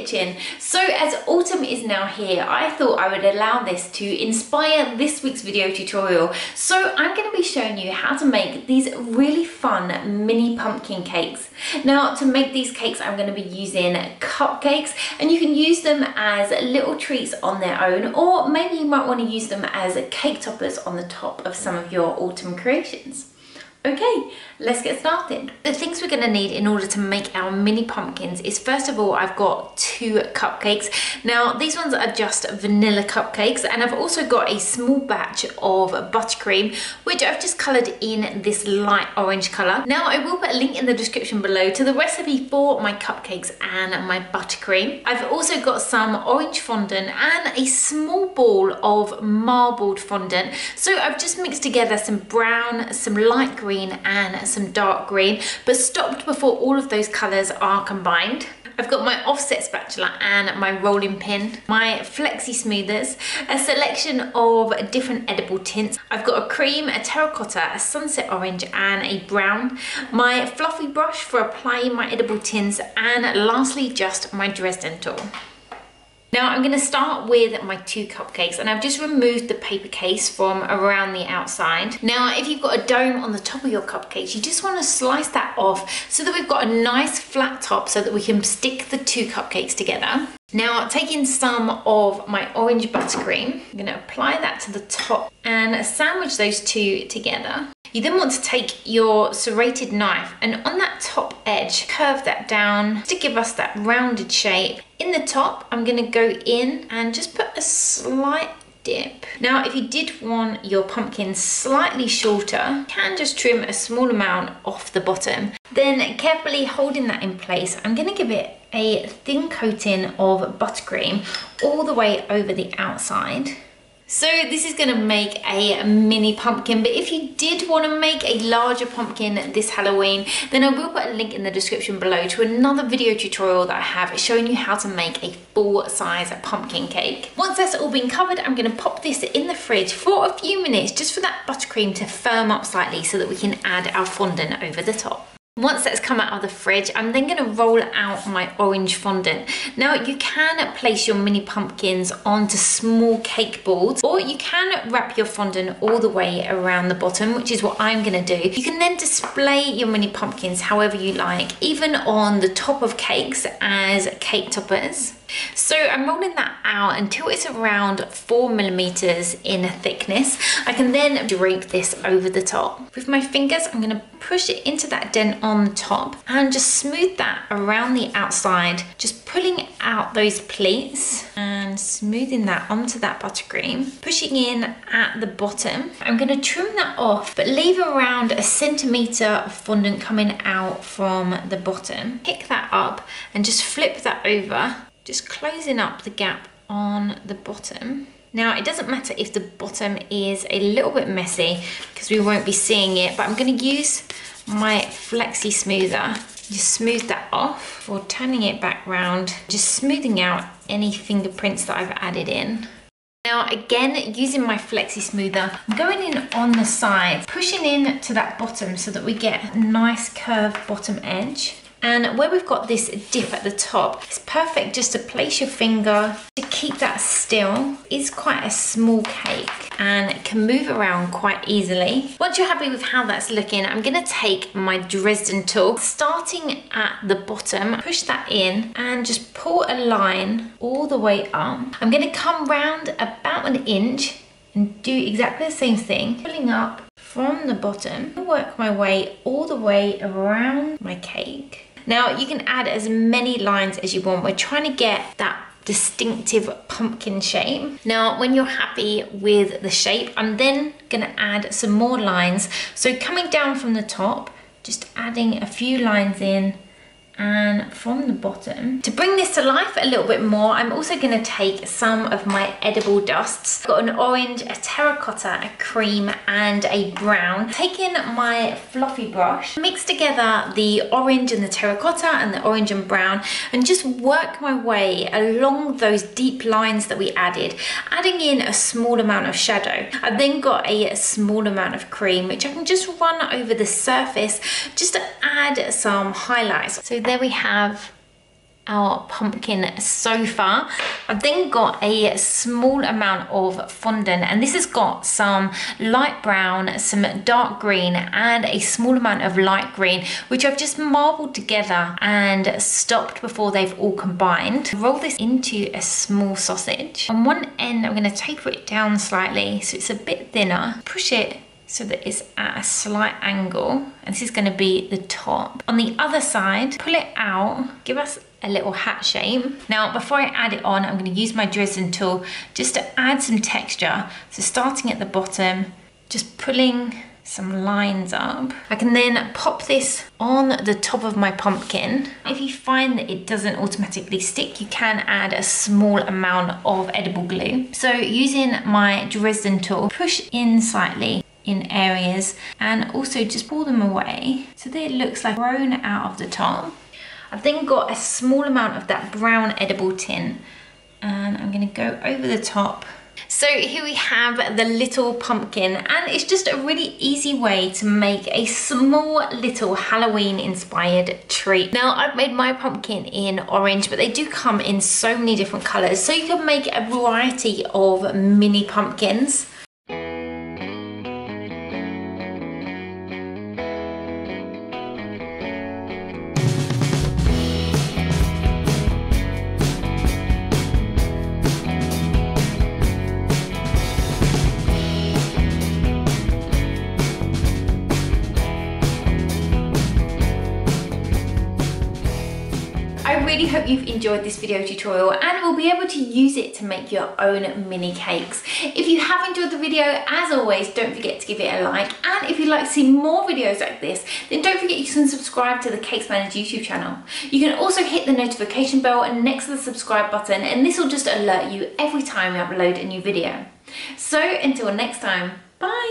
kitchen. So as autumn is now here, I thought I would allow this to inspire this week's video tutorial. So I'm going to be showing you how to make these really fun mini pumpkin cakes. Now to make these cakes I'm going to be using cupcakes, and you can use them as little treats on their own, or maybe you might want to use them as cake toppers on the top of some of your autumn creations. Okay, let's get started. The things we're gonna need in order to make our mini pumpkins is, first of all, I've got 2 cupcakes. Now, these ones are just vanilla cupcakes, and I've also got a small batch of buttercream, which I've just colored in this light orange color. Now, I will put a link in the description below to the recipe for my cupcakes and my buttercream. I've also got some orange fondant and a small ball of marbled fondant. So I've just mixed together some brown, some light green, and some dark green, but stopped before all of those colors are combined. I've got my offset spatula and my rolling pin, my flexi smoothers, a selection of different edible tints. I've got a cream, a terracotta, a sunset orange, and a brown, my fluffy brush for applying my edible tints, and lastly just my Dresden tool. Now I'm going to start with my 2 cupcakes, and I've just removed the paper case from around the outside. Now if you've got a dome on the top of your cupcakes, you just want to slice that off so that we've got a nice flat top so that we can stick the 2 cupcakes together. Now taking some of my orange buttercream, I'm going to apply that to the top and sandwich those 2 together. You then want to take your serrated knife and on that top edge, curve that down to give us that rounded shape. In the top, I'm going to go in and just put a slight dip. Now, if you did want your pumpkin slightly shorter, you can just trim a small amount off the bottom. Then carefully holding that in place, I'm going to give it a thin coating of buttercream all the way over the outside. So this is going to make a mini pumpkin, but if you did want to make a larger pumpkin this Halloween, then I will put a link in the description below to another video tutorial that I have showing you how to make a full-size pumpkin cake. Once that's all been covered, I'm going to pop this in the fridge for a few minutes just for that buttercream to firm up slightly so that we can add our fondant over the top. Once that's come out of the fridge, I'm then going to roll out my orange fondant. Now you can place your mini pumpkins onto small cake boards, or you can wrap your fondant all the way around the bottom, which is what I'm going to do. You can then display your mini pumpkins however you like, even on the top of cakes as cake toppers. So I'm rolling that out until it's around 4mm in thickness. I can then drape this over the top. With my fingers, I'm going to push it into that dent on the top and just smooth that around the outside, just pulling out those pleats and smoothing that onto that buttercream, pushing in at the bottom. I'm going to trim that off, but leave around 1 centimetre of fondant coming out from the bottom. Pick that up and just flip that over, just closing up the gap on the bottom. Now it doesn't matter if the bottom is a little bit messy because we won't be seeing it, but I'm going to use my flexi smoother, just smooth that off or turning it back round, just smoothing out any fingerprints that I've added in. Now again, using my flexi smoother, I'm going in on the side, pushing in to that bottom so that we get a nice curved bottom edge. And where we've got this dip at the top, it's perfect just to place your finger to keep that still. It's quite a small cake and it can move around quite easily. Once you're happy with how that's looking, I'm going to take my Dresden tool, starting at the bottom, push that in and just pull a line all the way up. I'm going to come round about 1 inch and do exactly the same thing, pulling up from the bottom, work my way all the way around my cake. Now you can add as many lines as you want. We're trying to get that distinctive pumpkin shape. Now when you're happy with the shape, I'm then gonna add some more lines. So coming down from the top, just adding a few lines in, and from the bottom. To bring this to life a little bit more, I'm also going to take some of my edible dusts. I've got an orange, a terracotta, a cream, and a brown. Taking my fluffy brush, mix together the orange and the terracotta and the orange and brown, and just work my way along those deep lines that we added, adding in a small amount of shadow. I've then got a small amount of cream, which I can just run over the surface just to add some highlights. So there we have our pumpkin so far. I've then got a small amount of fondant, and this has got some light brown, some dark green, and a small amount of light green, which I've just marbled together and stopped before they've all combined. Roll this into a small sausage. On one end, I'm going to taper it down slightly so it's a bit thinner. Push it so that it's at a slight angle, and this is going to be the top. On the other side, pull it out, give us a little hat shape. Now, before I add it on, I'm going to use my Dresden tool just to add some texture. So starting at the bottom, just pulling some lines up. I can then pop this on the top of my pumpkin. If you find that it doesn't automatically stick, you can add a small amount of edible glue. So using my Dresden tool, push in slightly in areas and also just pull them away so that it looks like grown out of the top. I've then got a small amount of that brown edible tin, and I'm going to go over the top. So here we have the little pumpkin, and it's just a really easy way to make a small little Halloween inspired treat. Now, I've made my pumpkin in orange, but they do come in so many different colours, so you can make a variety of mini pumpkins. I really hope you've enjoyed this video tutorial and will be able to use it to make your own mini cakes. If you have enjoyed the video, as always, don't forget to give it a like, and if you'd like to see more videos like this, then don't forget you can subscribe to the Cakes Manners YouTube channel. You can also hit the notification bell next to the subscribe button, and this will just alert you every time we upload a new video. So until next time, bye!